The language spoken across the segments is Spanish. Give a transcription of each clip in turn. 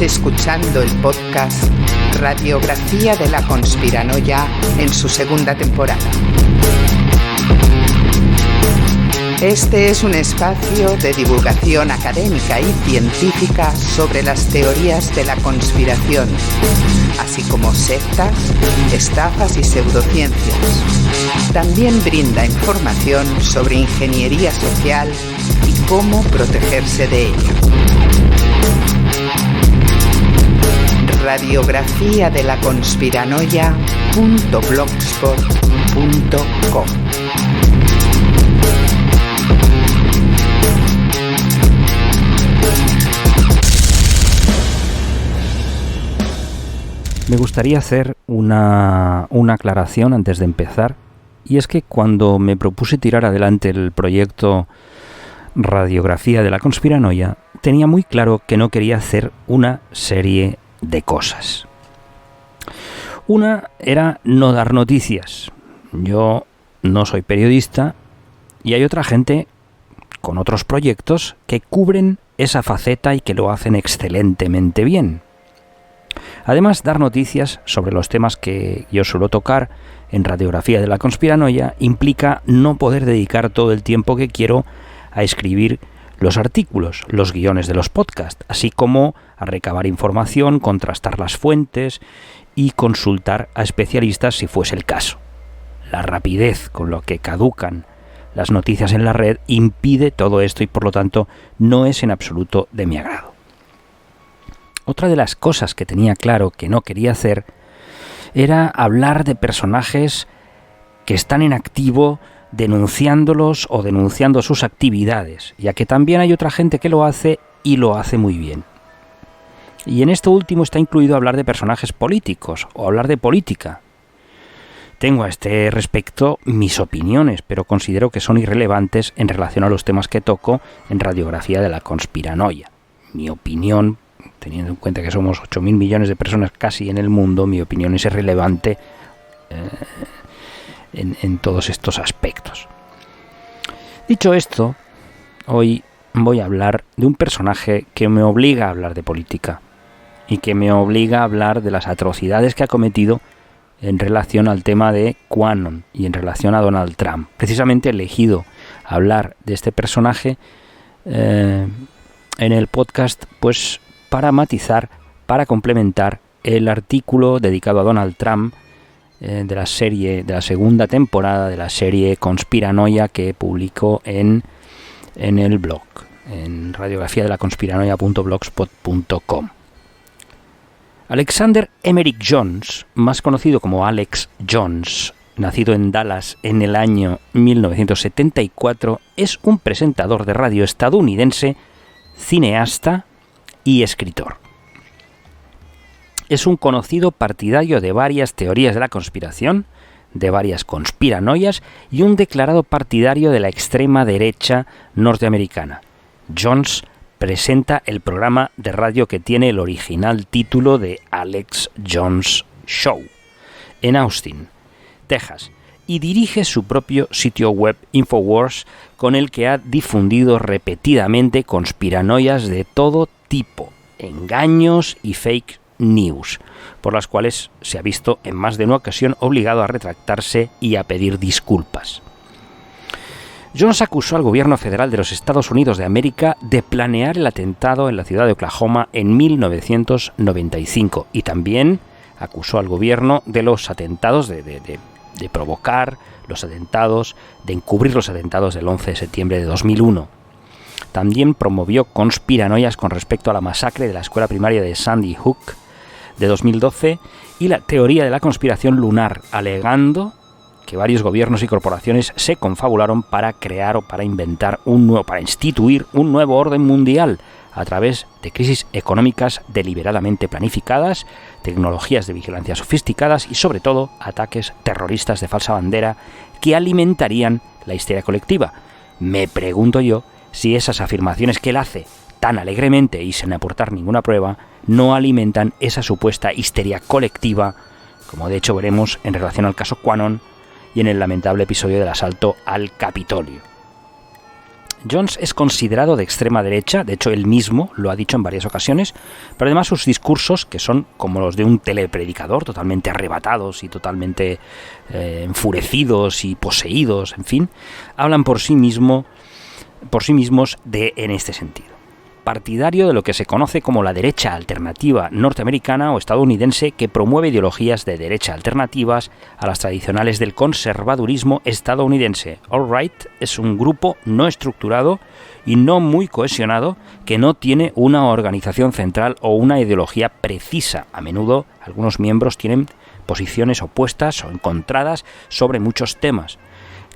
escuchando el podcast Radiografía de la Conspiranoia en su segunda temporada. Este es un espacio de divulgación académica y científica sobre las teorías de la conspiración, así como sectas, estafas y pseudociencias. También brinda información sobre ingeniería social y cómo protegerse de ella. Radiografía de la Conspiranoia.blogspot.com. Me gustaría hacer una aclaración antes de empezar, y es que cuando me propuse tirar adelante el proyecto Radiografía de la Conspiranoia, tenía muy claro que no quería hacer una serie de cosas. Una era no dar noticias. Yo no soy periodista y hay otra gente con otros proyectos que cubren esa faceta y que lo hacen excelentemente bien. Además, dar noticias sobre los temas que yo suelo tocar en Radiografía de la Conspiranoia implica no poder dedicar todo el tiempo que quiero a escribir los artículos, los guiones de los podcasts, así como a recabar información, contrastar las fuentes y consultar a especialistas si fuese el caso. La rapidez con la que caducan las noticias en la red impide todo esto y por lo tanto no es en absoluto de mi agrado. Otra de las cosas que tenía claro que no quería hacer era hablar de personajes que están en activo denunciándolos o denunciando sus actividades, ya que también hay otra gente que lo hace y lo hace muy bien. Y en esto último está incluido hablar de personajes políticos o hablar de política. Tengo a este respecto mis opiniones, pero considero que son irrelevantes en relación a los temas que toco en Radiografía de la Conspiranoia. Mi opinión, teniendo en cuenta que somos 8.000 millones de personas casi en el mundo, mi opinión es irrelevante en todos estos aspectos. Dicho esto, hoy voy a hablar de un personaje que me obliga a hablar de política y que me obliga a hablar de las atrocidades que ha cometido en relación al tema de QAnon y en relación a Donald Trump. Precisamente he elegido hablar de este personaje en el podcast, pues para matizar, para complementar el artículo dedicado a Donald Trump de la segunda temporada de la serie Conspiranoia que publico en el blog, en radiografiadelaconspiranoia.blogspot.com. Alexander Emerick Jones, más conocido como Alex Jones, nacido en Dallas en el año 1974, es un presentador de radio estadounidense, cineasta y escritor. Es un conocido partidario de varias teorías de la conspiración, de varias conspiranoias y un declarado partidario de la extrema derecha norteamericana. Jones presenta el programa de radio que tiene el original título de Alex Jones Show en Austin, Texas, y dirige su propio sitio web Infowars, con el que ha difundido repetidamente conspiranoias de todo tipo, engaños y fake news, por las cuales se ha visto en más de una ocasión obligado a retractarse y a pedir disculpas. Jones acusó al gobierno federal de los Estados Unidos de América de planear el atentado en la ciudad de Oklahoma en 1995 y también acusó al gobierno de los atentados, de provocar los atentados, de encubrir los atentados del 11 de septiembre de 2001. También promovió conspiranoias con respecto a la masacre de la escuela primaria de Sandy Hook de 2012 y la teoría de la conspiración lunar, alegando que varios gobiernos y corporaciones se confabularon para crear o para instituir un nuevo orden mundial a través de crisis económicas deliberadamente planificadas, tecnologías de vigilancia sofisticadas y, sobre todo, ataques terroristas de falsa bandera que alimentarían la histeria colectiva. Me pregunto yo si esas afirmaciones que él hace tan alegremente y sin aportar ninguna prueba no alimentan esa supuesta histeria colectiva, como de hecho veremos en relación al caso QAnon y en el lamentable episodio del asalto al Capitolio. Jones es considerado de extrema derecha, de hecho él mismo lo ha dicho en varias ocasiones, pero además sus discursos, que son como los de un telepredicador, totalmente arrebatados y totalmente enfurecidos y poseídos, en fin, hablan por sí mismos en este sentido. Partidario de lo que se conoce como la derecha alternativa norteamericana o estadounidense, que promueve ideologías de derecha alternativas a las tradicionales del conservadurismo estadounidense. Alt-Right es un grupo no estructurado y no muy cohesionado que no tiene una organización central o una ideología precisa. A menudo algunos miembros tienen posiciones opuestas o encontradas sobre muchos temas,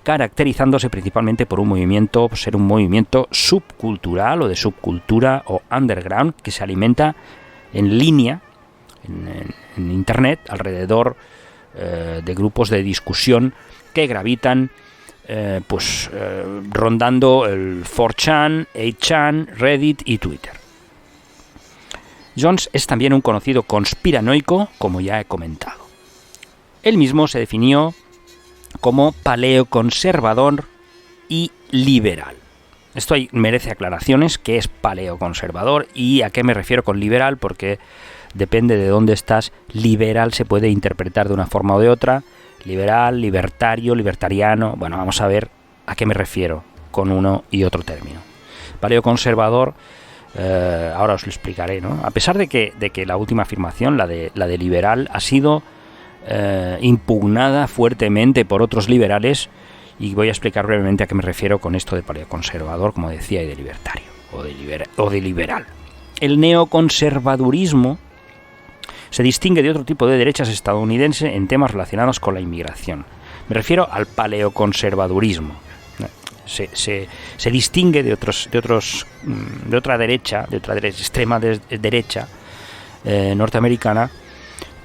caracterizándose principalmente por ser un movimiento subcultural o de subcultura o underground que se alimenta en línea, en Internet, alrededor de grupos de discusión que gravitan rondando el 4chan, 8chan, Reddit y Twitter. Jones es también un conocido conspiranoico, como ya he comentado. Él mismo se definió como paleoconservador y liberal. Esto merece aclaraciones: qué es paleoconservador y a qué me refiero con liberal, porque depende de dónde estás. Liberal se puede interpretar de una forma o de otra. Liberal, libertario, libertariano. Bueno, vamos a ver a qué me refiero con uno y otro término. Paleoconservador, ahora os lo explicaré, ¿no? A pesar de que la última afirmación, la de liberal, ha sido impugnada fuertemente por otros liberales, y voy a explicar brevemente a qué me refiero con esto de paleoconservador, como decía, y de libertario o de liberal. El neoconservadurismo se distingue de otro tipo de derechas estadounidense en temas relacionados con la inmigración. Me refiero al paleoconservadurismo. Se distingue de otra derecha, extrema derecha norteamericana,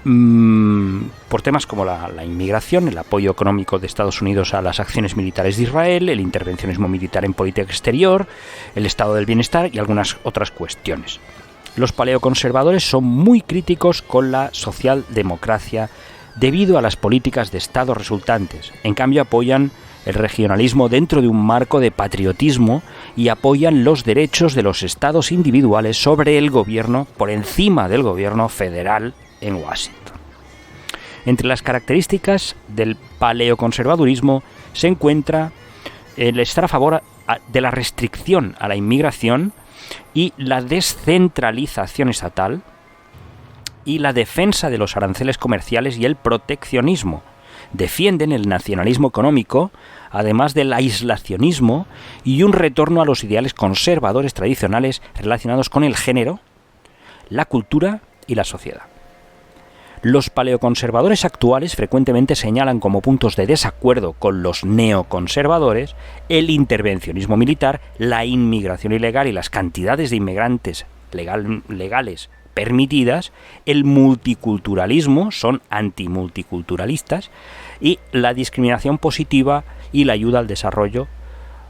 por temas como la inmigración, el apoyo económico de Estados Unidos a las acciones militares de Israel, el intervencionismo militar en política exterior, el estado del bienestar y algunas otras cuestiones. Los paleoconservadores son muy críticos con la socialdemocracia debido a las políticas de Estado resultantes. En cambio, apoyan el regionalismo dentro de un marco de patriotismo y apoyan los derechos de los estados individuales sobre el gobierno, por encima del gobierno federal en Washington. Entre las características del paleoconservadurismo se encuentra el estar a favor de la restricción a la inmigración y la descentralización estatal, y la defensa de los aranceles comerciales y el proteccionismo. Defienden el nacionalismo económico, además del aislacionismo y un retorno a los ideales conservadores tradicionales relacionados con el género, la cultura y la sociedad. Los paleoconservadores actuales frecuentemente señalan como puntos de desacuerdo con los neoconservadores el intervencionismo militar, la inmigración ilegal y las cantidades de inmigrantes legales permitidas, el multiculturalismo, son antimulticulturalistas, y la discriminación positiva y la ayuda al desarrollo,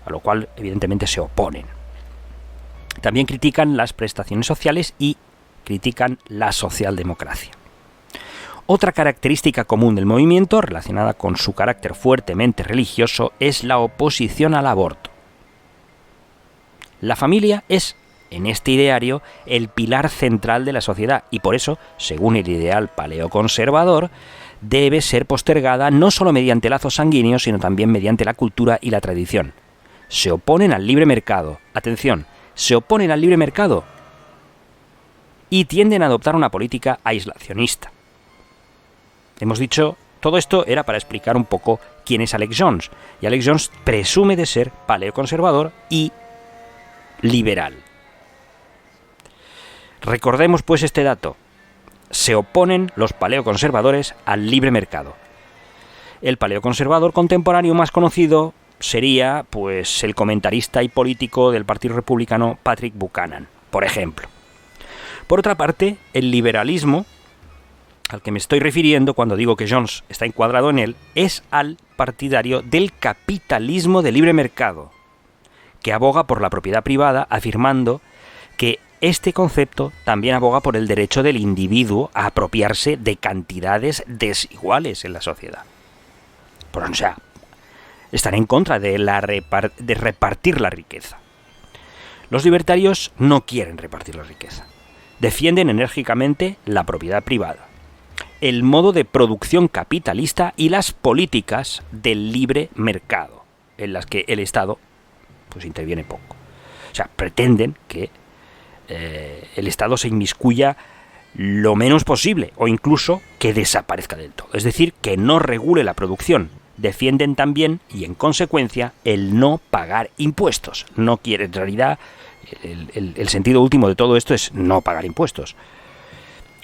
a lo cual evidentemente se oponen. También critican las prestaciones sociales y critican la socialdemocracia. Otra característica común del movimiento, relacionada con su carácter fuertemente religioso, es la oposición al aborto. La familia es, en este ideario, el pilar central de la sociedad y por eso, según el ideal paleoconservador, debe ser postergada no solo mediante lazos sanguíneos, sino también mediante la cultura y la tradición. Se oponen al libre mercado. Atención, se oponen al libre mercado y tienden a adoptar una política aislacionista. Hemos dicho, todo esto era para explicar un poco quién es Alex Jones. Y Alex Jones presume de ser paleoconservador y liberal. Recordemos pues este dato. Se oponen los paleoconservadores al libre mercado. El paleoconservador contemporáneo más conocido sería, pues, el comentarista y político del Partido Republicano Patrick Buchanan, por ejemplo. Por otra parte, el liberalismo al que me estoy refiriendo cuando digo que Jones está encuadrado en él es al partidario del capitalismo de libre mercado, que aboga por la propiedad privada, afirmando que este concepto también aboga por el derecho del individuo a apropiarse de cantidades desiguales en la sociedad. O sea, están en contra de repartir la riqueza. Los libertarios no quieren repartir la riqueza. Defienden enérgicamente la propiedad privada, el modo de producción capitalista y las políticas del libre mercado, en las que el Estado pues interviene poco. O sea, pretenden que el Estado se inmiscuya lo menos posible o incluso que desaparezca del todo. Es decir, que no regule la producción. Defienden también, y en consecuencia, el no pagar impuestos. No quiere, en realidad, el sentido último de todo esto es no pagar impuestos.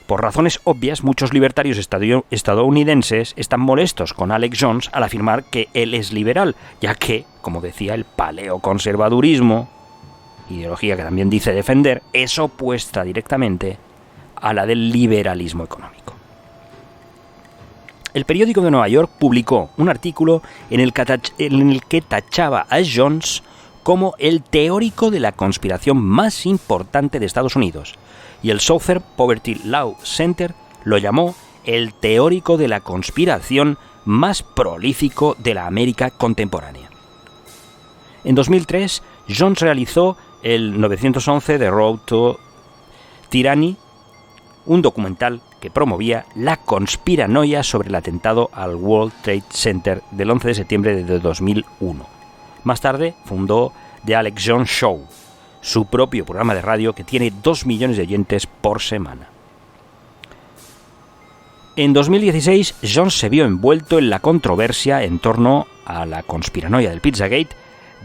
Por razones obvias, muchos libertarios estadounidenses están molestos con Alex Jones al afirmar que él es liberal, ya que, como decía, el paleoconservadurismo, ideología que también dice defender, es opuesta directamente a la del liberalismo económico. El periódico de Nueva York publicó un artículo en el que tachaba a Jones como el teórico de la conspiración más importante de Estados Unidos, y el Southern Poverty Law Center lo llamó el teórico de la conspiración más prolífico de la América contemporánea. En 2003, Jones realizó el 911 The Road to Tyranny, un documental que promovía la conspiranoia sobre el atentado al World Trade Center del 11 de septiembre de 2001. Más tarde fundó The Alex Jones Show, su propio programa de radio que tiene 2 millones de oyentes por semana. En 2016, Jones se vio envuelto en la controversia en torno a la conspiranoia del Pizzagate,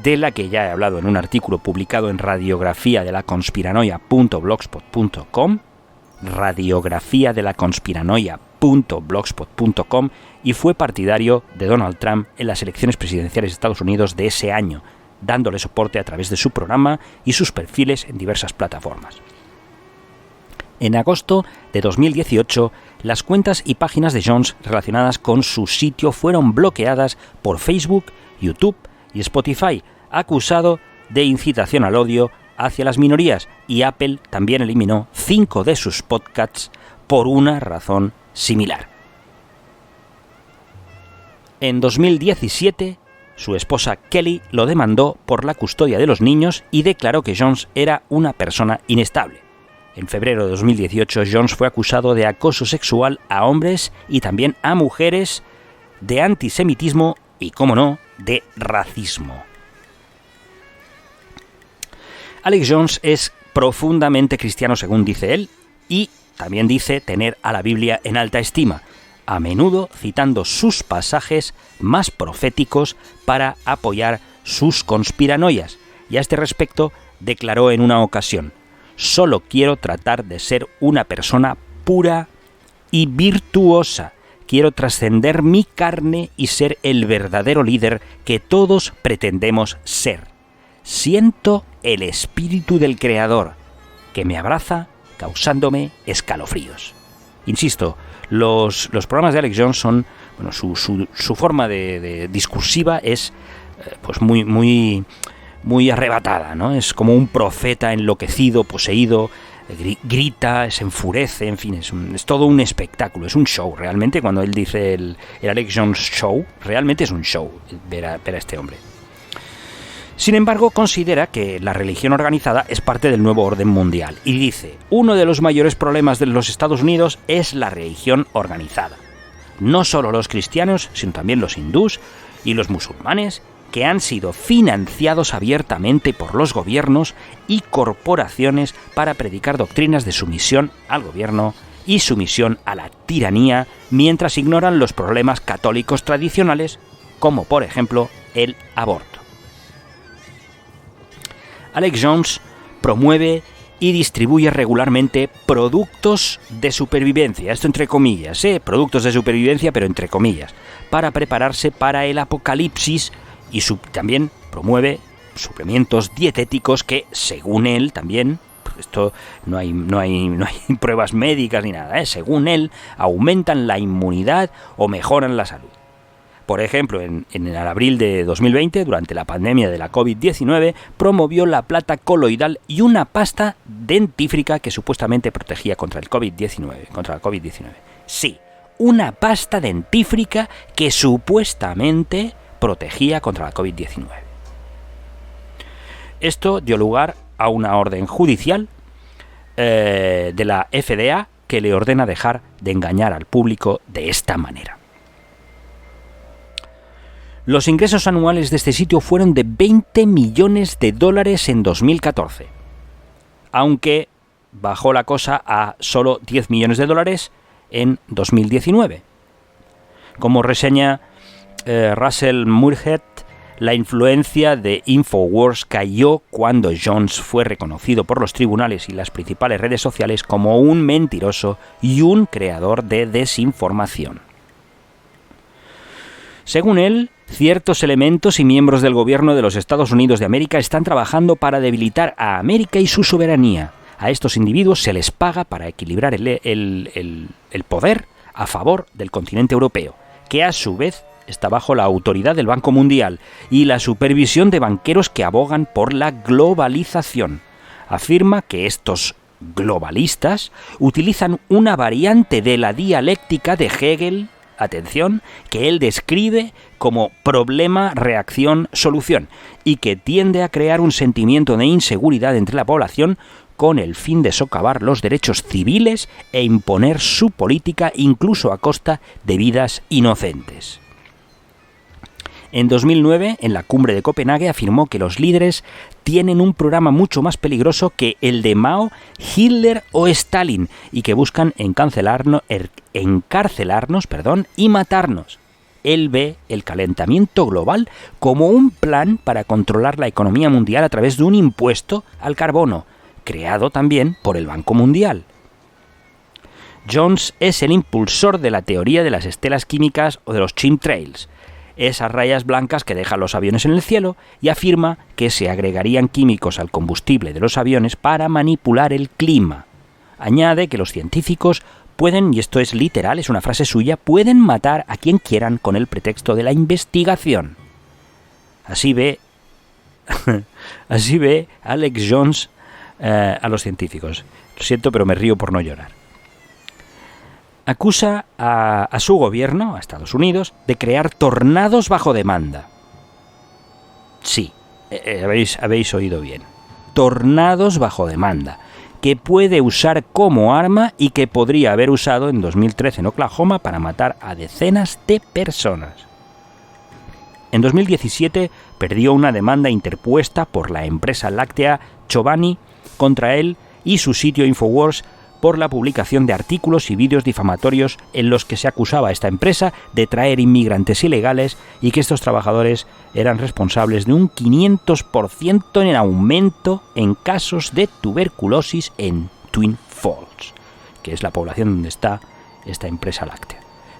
de la que ya he hablado en un artículo publicado en radiografiadelaconspiranoia.blogspot.com, radiografiadelaconspiranoia.blogspot.com, y fue partidario de Donald Trump en las elecciones presidenciales de Estados Unidos de ese año, dándole soporte a través de su programa y sus perfiles en diversas plataformas. En agosto de 2018, las cuentas y páginas de Jones relacionadas con su sitio fueron bloqueadas por Facebook, YouTube y Spotify, acusado de incitación al odio hacia las minorías, y Apple también eliminó 5 de sus podcasts por una razón similar. En 2017, su esposa Kelly lo demandó por la custodia de los niños y declaró que Jones era una persona inestable. En febrero de 2018, Jones fue acusado de acoso sexual a hombres y también a mujeres, de antisemitismo y, cómo no, de racismo. Alex Jones es profundamente cristiano, según dice él, y también dice tener a la Biblia en alta estima, a menudo citando sus pasajes más proféticos para apoyar sus conspiranoias, y a este respecto declaró en una ocasión: «Solo quiero tratar de ser una persona pura y virtuosa. Quiero trascender mi carne y ser el verdadero líder que todos pretendemos ser. Siento el espíritu del Creador, que me abraza causándome escalofríos». Insisto, los programas de Alex Jones son, bueno, su forma de discursiva es pues muy arrebatada, ¿no? Es como un profeta enloquecido, poseído, grita, se enfurece, en fin, es todo un espectáculo, es un show, realmente. Cuando él dice el Alex Jones Show, realmente es un show ver a este hombre. Sin embargo, considera que la religión organizada es parte del nuevo orden mundial y dice: uno de los mayores problemas de los Estados Unidos es la religión organizada. No solo los cristianos, sino también los hindús y los musulmanes, que han sido financiados abiertamente por los gobiernos y corporaciones para predicar doctrinas de sumisión al gobierno y sumisión a la tiranía, mientras ignoran los problemas católicos tradicionales, como por ejemplo el aborto. Alex Jones promueve y distribuye regularmente productos de supervivencia, esto entre comillas, productos de supervivencia, pero entre comillas, para prepararse para el apocalipsis, y también promueve suplementos dietéticos que, según él también, esto no hay pruebas médicas ni nada, según él, aumentan la inmunidad o mejoran la salud. Por ejemplo, en el abril de 2020, durante la pandemia de la COVID-19, promovió la plata coloidal y una pasta dentífrica que supuestamente protegía contra la COVID-19. Sí, una pasta dentífrica que supuestamente protegía contra la COVID-19. Esto dio lugar a una orden judicial de la FDA que le ordena dejar de engañar al público de esta manera. Los ingresos anuales de este sitio fueron de $20 millones en 2014, aunque bajó la cosa a solo $10 millones en 2019. Como reseña Russell Moorhead, la influencia de InfoWars cayó cuando Jones fue reconocido por los tribunales y las principales redes sociales como un mentiroso y un creador de desinformación. Según él, ciertos elementos y miembros del gobierno de los Estados Unidos de América están trabajando para debilitar a América y su soberanía. A estos individuos se les paga para equilibrar el poder a favor del continente europeo, que a su vez está bajo la autoridad del Banco Mundial y la supervisión de banqueros que abogan por la globalización. Afirma que estos globalistas utilizan una variante de la dialéctica de Hegel, atención, que él describe como problema-reacción-solución y que tiende a crear un sentimiento de inseguridad entre la población con el fin de socavar los derechos civiles e imponer su política incluso a costa de vidas inocentes. En 2009, en la cumbre de Copenhague, afirmó que los líderes tienen un programa mucho más peligroso que el de Mao, Hitler o Stalin y que buscan encarcelarnos y matarnos. Él ve el calentamiento global como un plan para controlar la economía mundial a través de un impuesto al carbono, creado también por el Banco Mundial. Jones es el impulsor de la teoría de las estelas químicas o de los chemtrails, esas rayas blancas que dejan los aviones en el cielo, y afirma que se agregarían químicos al combustible de los aviones para manipular el clima. Añade que los científicos pueden, y esto es literal, es una frase suya, pueden matar a quien quieran con el pretexto de la investigación. Así ve Alex Jones a los científicos. Lo siento, pero me río por no llorar. Acusa a su gobierno, a Estados Unidos, de crear tornados bajo demanda. Sí, habéis oído bien. Tornados bajo demanda, que puede usar como arma y que podría haber usado en 2013 en Oklahoma para matar a decenas de personas. En 2017 perdió una demanda interpuesta por la empresa láctea Chobani contra él y su sitio InfoWars por la publicación de artículos y vídeos difamatorios en los que se acusaba a esta empresa de traer inmigrantes ilegales y que estos trabajadores eran responsables de un 500% en aumento en casos de tuberculosis en Twin Falls, que es la población donde está esta empresa láctea.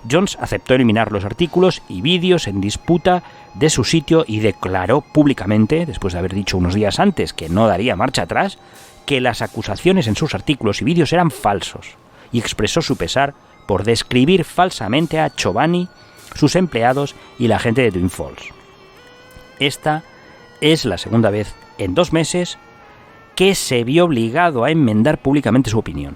Jones aceptó eliminar los artículos y vídeos en disputa de su sitio y declaró públicamente, después de haber dicho unos días antes que no daría marcha atrás, que las acusaciones en sus artículos y vídeos eran falsos, y expresó su pesar por describir falsamente a Chobani, sus empleados y la gente de Twin Falls. Esta es la segunda vez en 2 meses que se vio obligado a enmendar públicamente su opinión.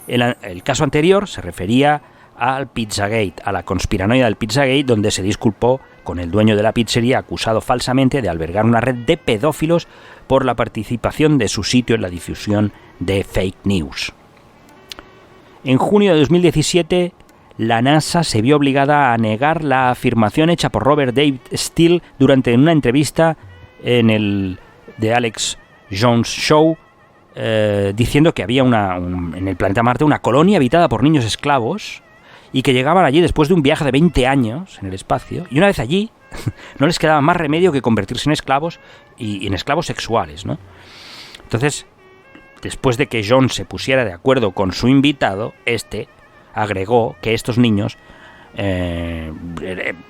El caso anterior se refería al Pizzagate, a la conspiranoia del Pizzagate, donde se disculpó con el dueño de la pizzería acusado falsamente de albergar una red de pedófilos por la participación de su sitio en la difusión de fake news. En junio de 2017, la NASA se vio obligada a negar la afirmación hecha por Robert David Steele durante una entrevista en el The Alex Jones Show, diciendo que había en el planeta Marte una colonia habitada por niños esclavos y que llegaban allí después de un viaje de 20 años en el espacio, y una vez allí no les quedaba más remedio que convertirse en esclavos y en esclavos sexuales, ¿no? Entonces, después de que John se pusiera de acuerdo con su invitado, agregó que estos niños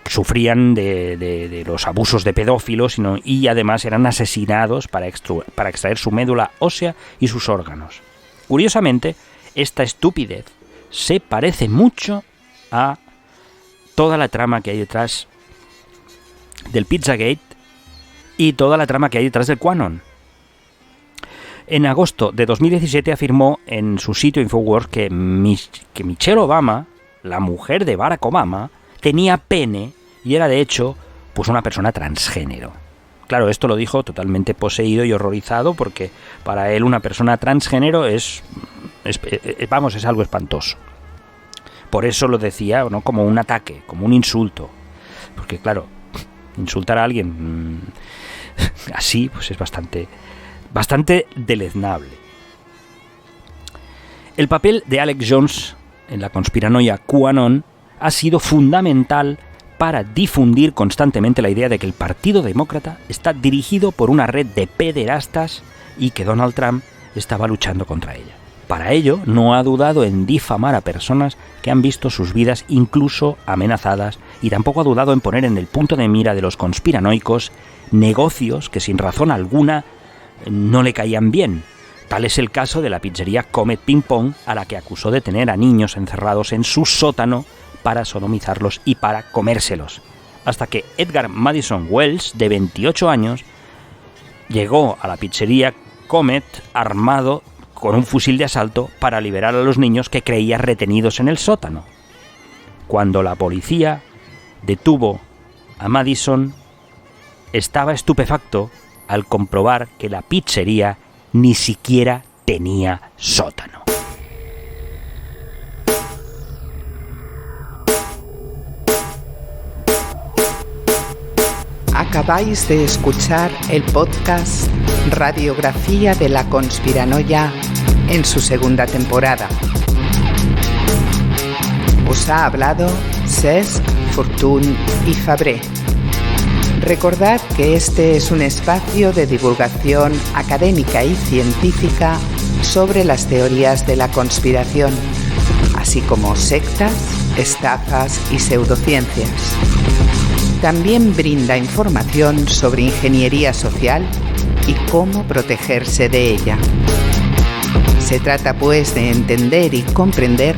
sufrían de los abusos de pedófilos y además eran asesinados para extraer su médula ósea y sus órganos. Curiosamente, esta estupidez se parece mucho a toda la trama que hay detrás del Pizzagate y toda la trama que hay detrás del QAnon. En agosto de 2017 afirmó en su sitio InfoWars que Michelle Obama, la mujer de Barack Obama, tenía pene y era de hecho pues una persona transgénero. claro, esto lo dijo totalmente poseído y horrorizado, porque para él una persona transgénero es algo espantoso. Por eso lo decía, ¿no?, como un ataque, como un insulto. Porque claro, insultar a alguien así pues es bastante deleznable. El papel de Alex Jones en la conspiranoia QAnon ha sido fundamental para difundir constantemente la idea de que el Partido Demócrata está dirigido por una red de pederastas y que Donald Trump estaba luchando contra ella. Para ello, no ha dudado en difamar a personas que han visto sus vidas incluso amenazadas, y tampoco ha dudado en poner en el punto de mira de los conspiranoicos negocios que sin razón alguna no le caían bien. Tal es el caso de la pizzería Comet Ping Pong, a la que acusó de tener a niños encerrados en su sótano para sodomizarlos y para comérselos. Hasta que Edgar Madison Wells, de 28 años, llegó a la pizzería Comet armado con un fusil de asalto para liberar a los niños que creía retenidos en el sótano. Cuando la policía detuvo a Madison, estaba estupefacto al comprobar que la pizzería ni siquiera tenía sótano. Acabáis de escuchar el podcast Radiografía de la Conspiranoia en su segunda temporada. Os ha hablado Cesc, Fortuny y Fabré. Recordad que este es un espacio de divulgación académica y científica sobre las teorías de la conspiración, así como sectas, estafas y pseudociencias. También brinda información sobre ingeniería social y cómo protegerse de ella. Se trata pues de entender y comprender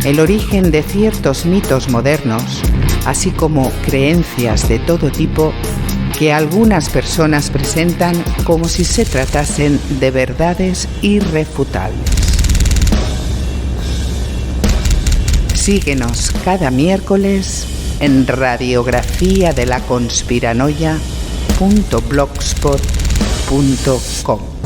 el origen de ciertos mitos modernos, así como creencias de todo tipo que algunas personas presentan como si se tratasen de verdades irrefutables. Síguenos cada miércoles en radiografiadelaconspiranoia.blogspot.com.